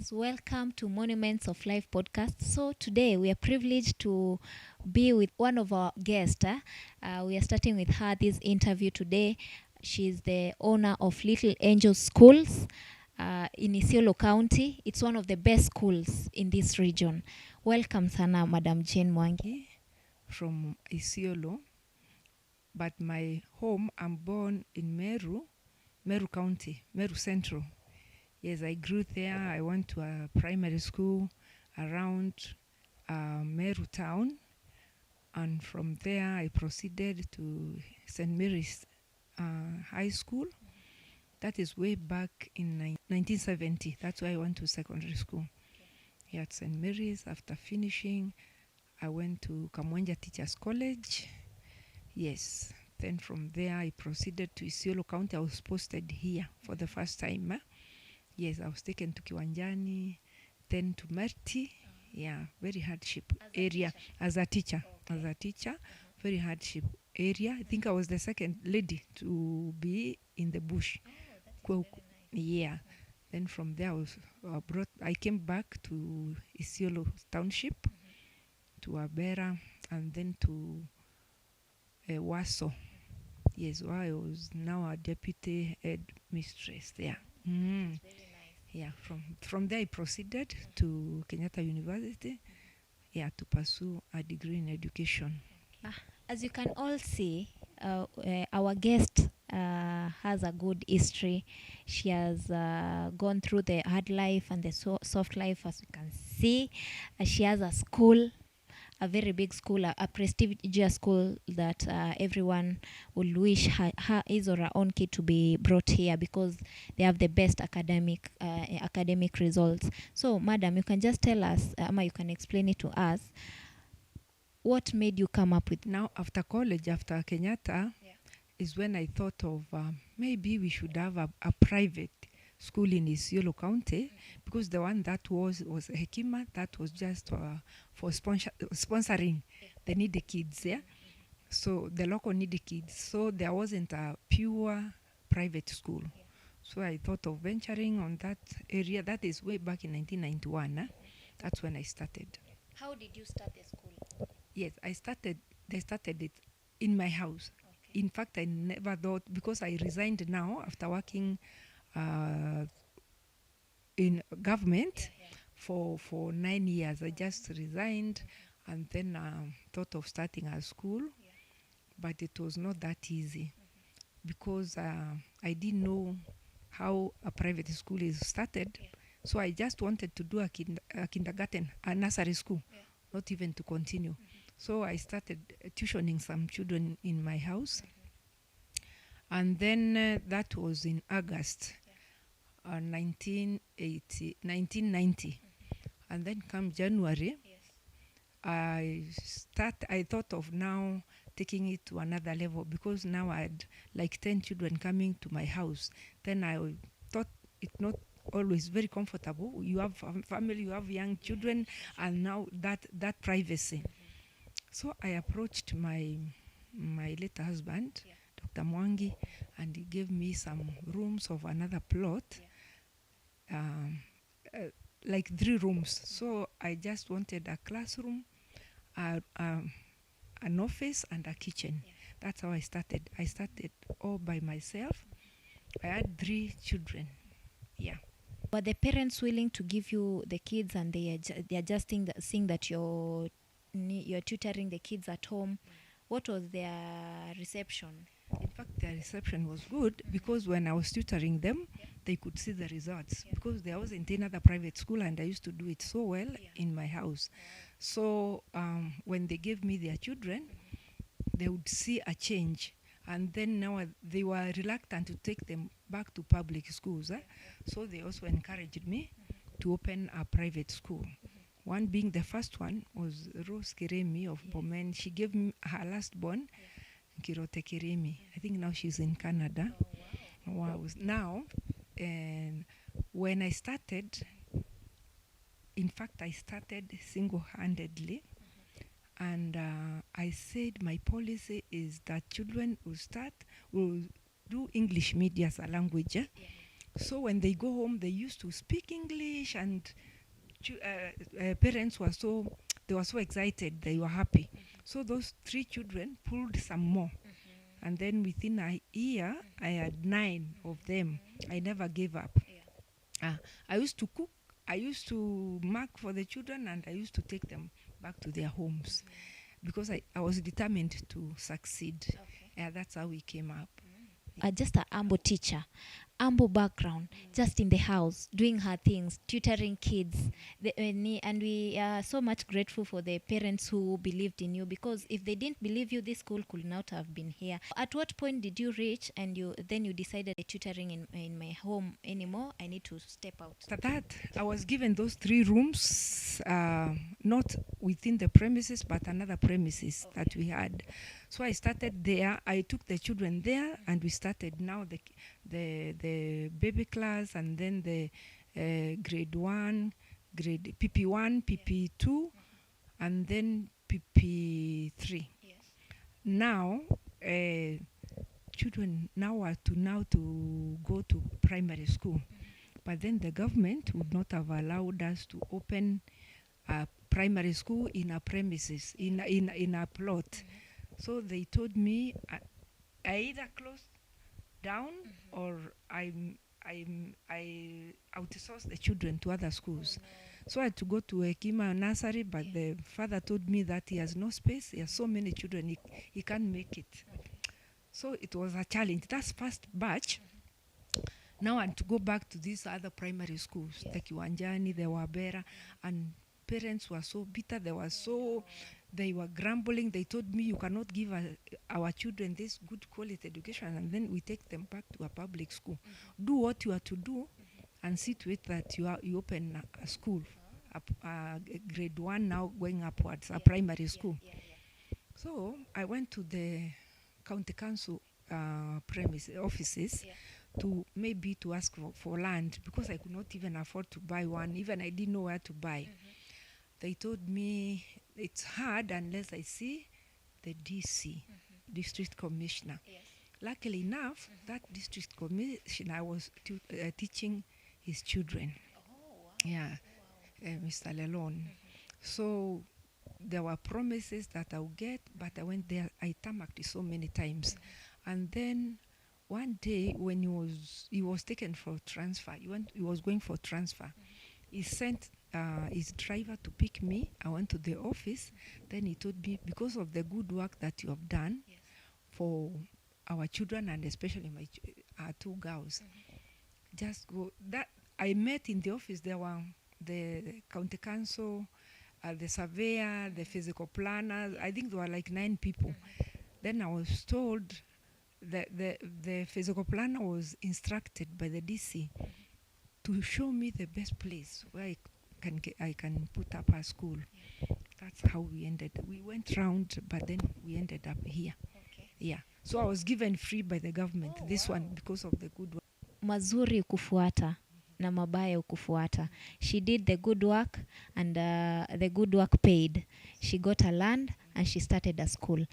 Yes, welcome to Monuments of Life podcast. So today we are privileged to be with one of our guests. We are starting with her this interview today. She's the owner of Little Angel Schools in Isiolo County. It's one of the best schools in this region. Welcome, Sana, Madam Jane Mwangi. From Isiolo, but my home, I'm born in Meru County, Meru Central. Yes, I grew there. I went to a primary school around Meru town, and from there I proceeded to St. Mary's High School. That is way back in 1970. That's why I went to secondary school. Here at St. Mary's. After finishing, I went to Kamwenja Teachers College. Yes. Then from there, I proceeded to Isiolo County. I was posted here for the first time. Yes, I was taken to Kiwanjani, then to Merti. Yeah, very hardship area as a teacher. Okay. As a teacher, very hardship area. I think I was the second lady to be in the bush. Oh, that is very nice. Yeah. Then from there, I came back to Isiolo Township, to Abera, and then to Waso. Yes, I was now a deputy head mistress there. Very nice. Yeah, from there I proceeded to Kenyatta University, to pursue a degree in education. As you can all see, our guest has a good history. She has gone through the hard life and the soft life, as you can see. She has a school, a very big school, a prestigious school that everyone will wish his or her own kid to be brought here because they have the best academic results. So, madam, you can just tell us, you can explain it to us. What made you come up with? Now, after college, after Kenyatta, is when I thought of maybe we should have a private school in Isiolo County, because the one that was Hekima, that was just for sponsoring the needy kids. So the local needy kids. So there wasn't a pure private school. So I thought of venturing on that area. That is way back in 1991. That's when I started. How did you start the school? Yes, they started it in my house. Okay. In fact, I never thought, because I resigned now after working in government for 9 years. I just resigned and then thought of starting a school, but it was not that easy because I didn't know how a private school is started. So I just wanted to do a kindergarten, a nursery school, not even to continue. So I started tuitioning some children in my house. And then that was in August 1990. And then come January, I thought of now taking it to another level, because now I had like 10 children coming to my house. Then I thought it not always very comfortable. You have family, you have young children, and now that privacy. So I approached my late husband, Dr. Mwangi, and he gave me some rooms of another plot, like 3 rooms. So I just wanted a classroom, an office, and a kitchen. That's how I started. I started all by myself. I had 3 children. Yeah. Were the parents willing to give you the kids, and they are just seeing that you're tutoring the kids at home? What was their reception? In fact, their reception was good, because when I was tutoring them, they could see the results, because there wasn't another private school and I used to do it so well in my house. So when they gave me their children, they would see a change. And then now they were reluctant to take them back to public schools. So they also encouraged me to open a private school. One being, the first one was Rose Kiremi of Bomen. She gave me her last born, Kirote Kiremi. I think now she's in Canada. Oh, wow. Now, when I started, in fact, I started single-handedly. And I said my policy is that children will do English media as a language. So when they go home, they used to speak English, and parents were so excited, they were happy. So those 3 children pulled some more, and then within a year, I had 9 of them. I never gave up. I used to cook, I used to mark for the children, and I used to take them back to their homes because I was determined to succeed. Yeah, that's how we came up. Just a humble teacher, humble background, just in the house, doing her things, tutoring kids. And we are so much grateful for the parents who believed in you, because if they didn't believe you, this school could not have been here. At what point did you reach and you decided tutoring in my home anymore? I need to step out. After that, I was given those 3 rooms, not within the premises, but another premises that we had. So I started there. I took the children there, and we started now the baby class, and then the grade 1, grade PP1, PP2, and then PP3. Now, children now are to go to primary school. But then the government would not have allowed us to open a primary school in a premises, in a plot. So they told me I either close down or I outsource the children to other schools. So I had to go to Ekima nursery, but the father told me that he has no space. He has so many children, he can't make it. So it was a challenge. That's first batch. Now I had to go back to these other primary schools, the Kiwanjani, the Wabera, and parents were so bitter. They were grumbling. They told me, you cannot give our children this good quality education, and then we take them back to a public school. Do what you are to do, and see to it that you open a school, grade 1 now going upwards, a primary school. So I went to the county council offices to ask for land, because I could not even afford to buy one. Even I didn't know where to buy. They told me it's hard unless I see the DC, district commissioner. Luckily enough, that district commissioner was teaching his children. Mr. Lelon. So there were promises that I would get, but I went there, I tarmacked it so many times. And then one day when he was taken for transfer, he was going for transfer. He sent his driver to pick me. I went to the office. Then he told me, because of the good work that you have done for our children, and especially our 2 girls, just go. That I met in the office, there were the county council, the surveyor, the physical planner. I think there were like 9 people. Then I was told that the physical planner was instructed by the DC to show me the best place where I can put up a school. That's how we ended. We went round, but then we ended up here. So I was given free by the government, one, because of the good work. Mazuri kufuata na mabaya ukufuata. She did the good work, and the good work paid. She got a land and she started a school.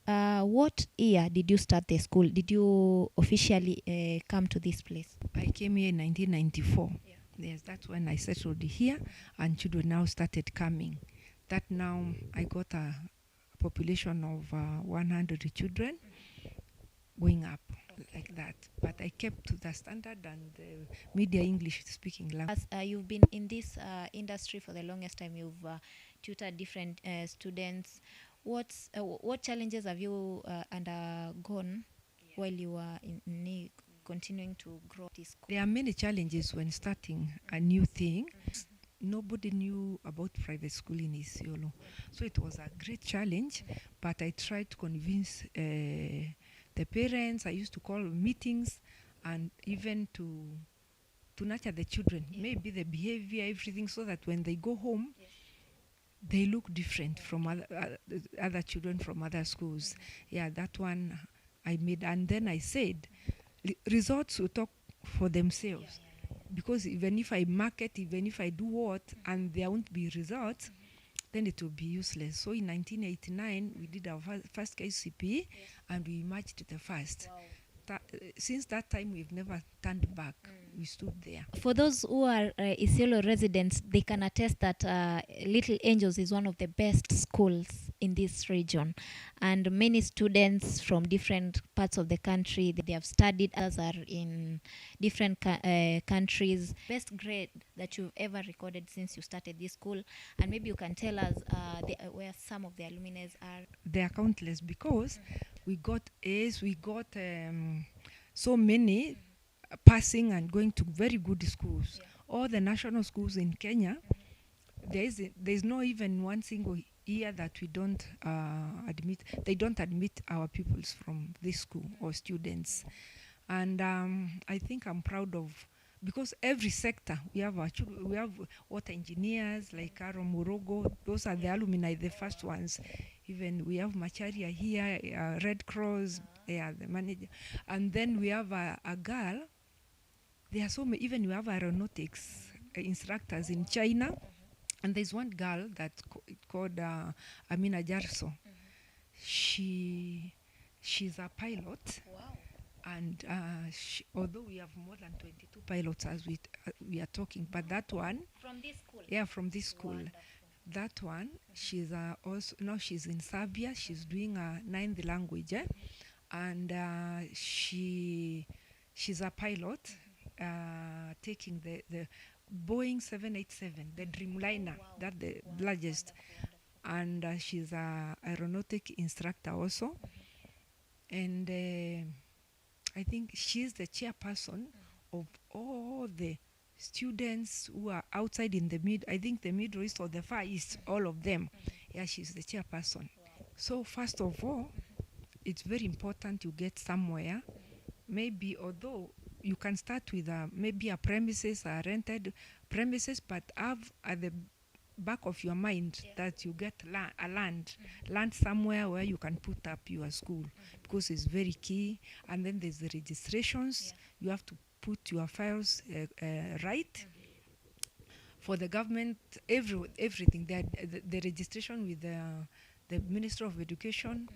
What year did you start the school? Did you officially come to this place? I came here in 1994. Yes, that's when I settled here, and children now started coming. That now I got a population of 100 children going up like that. But I kept to the standard and media English speaking language. As you've been in this industry for the longest time, you've tutored different students. What challenges have you undergone while you were continuing to grow this school? There are many challenges when starting a new thing. Nobody knew about private school in Isiolo. So it was a great challenge, but I tried to convince the parents. I used to call meetings, and even to nurture the children, maybe the behavior, everything, so that when they go home, they look different from other children from other schools. That one I made. And then I said, results will talk for themselves. Because even if I market, even if I do what, and there won't be results, then it will be useless. So in 1989, we did our first KCP, and we emerged the first. Since that time, we've never turned back. we stood there. For those who are Isiolo residents, they can attest that Little Angels is one of the best schools in this region, and many students from different parts of the country, they have studied. Others are in different countries. Best grade that you've ever recorded since you started this school, and maybe you can tell us where some of the alumni are. They are countless because we got A's, we got so many passing and going to very good schools. All the national schools in Kenya, there's no even one single year that we don't admit. They don't admit our pupils from this school or students. And I think I'm proud of, because every sector we have water engineers like Aro Murogo. Those are the alumni, the first ones. Even we have Macharia here, Red Cross, the manager. And then we have a girl. There are so many. Even we have aeronautics instructors in China. And there's one girl that's called Amina Jarso. She's a pilot. Wow. And although we have more than 22 pilots as we are talking, but that one From this school? Yeah, from this school. Wonderful. That one, she's also now she's in Serbia. She's doing a 9th language, and she's a pilot, taking the Boeing 787, the Dreamliner, that the largest, and she's a aeronautic instructor also, and I think she's the chairperson of all the students who are outside in the I think the Middle East or the Far East, all of them. Yeah, she's the chairperson. So first of all, it's very important you get somewhere. Maybe although you can start with maybe a premises, a rented premises, but have at the back of your mind that you get land somewhere where you can put up your school, because it's very key. And then there's the registrations. You have to put your files right for the government, everything. The registration with the Minister of Education,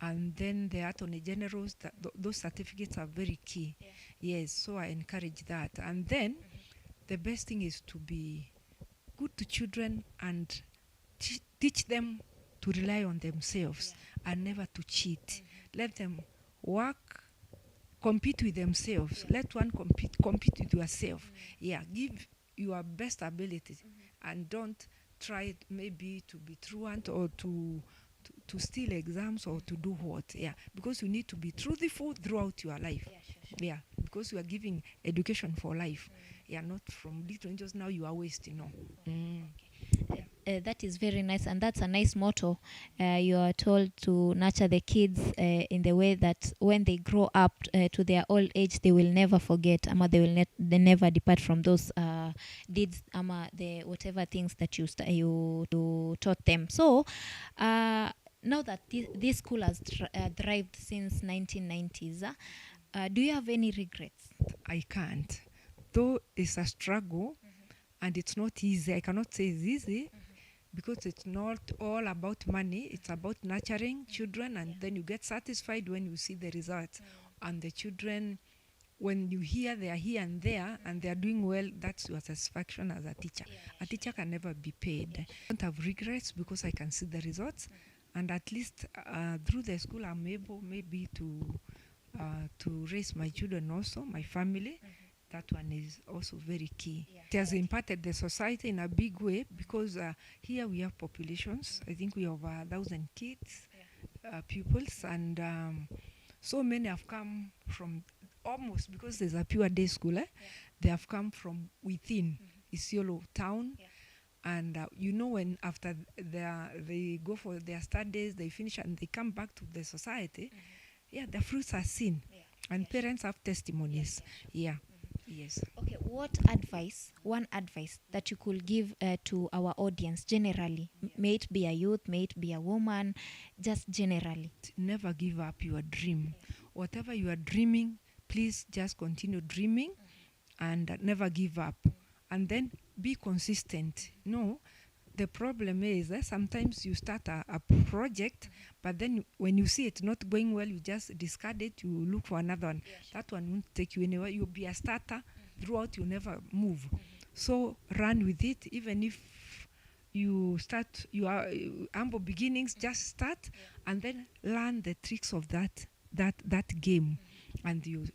and then the Attorney Generals. Those certificates are very key. Yes, so I encourage that. And then the best thing is to be good to children and teach them to rely on themselves and never to cheat. Let them work, compete with themselves. Let one compete with yourself. Yeah, give your best ability, and don't try maybe to be truant or to steal exams or to do what. Yeah, because you need to be truthful throughout your life. Yeah, because you are giving education for life. Yeah, not from little angels. Now you are wasting. That is very nice, and that's a nice motto. You are told to nurture the kids in the way that when they grow up to their old age, they will never forget, they will they never depart from those deeds, the whatever things that you taught them. So now that this school has thrived since 1990s, do you have any regrets? I can't. Though it's a struggle, and it's not easy. I cannot say it's easy, because it's not all about money. It's about nurturing children, and then you get satisfied when you see the results. And the children, when you hear they are here and there and they are doing well, that's your satisfaction as a teacher. A teacher can never be paid. I don't have regrets because I can see the results, and at least through the school I'm able maybe to raise my children also, my family. That one is also very key. It has impacted the society in a big way, because here we have populations. I think we have 1,000 kids, pupils, and so many have come from almost, because there's a pure day school, they have come from within Isiolo town. And when after they go for their studies, they finish and they come back to the society, the fruits are seen, and parents have testimonies. Yes. Okay, one advice that you could give to our audience generally, may it be a youth, may it be a woman, just generally? Never give up your dream. Whatever you are dreaming, please just continue dreaming, and never give up. And then be consistent. No, the problem is that sometimes you start a project, but then when you see it not going well, you just discard it, you look for another one. That one won't take you anywhere. You'll be a starter, throughout, you never move. So run with it, even if you start, you are humble beginnings, just start and then learn the tricks of that game, and you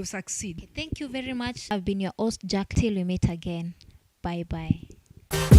succeed. Thank you very much. I've been your host, Jack. Till we meet again. Bye bye.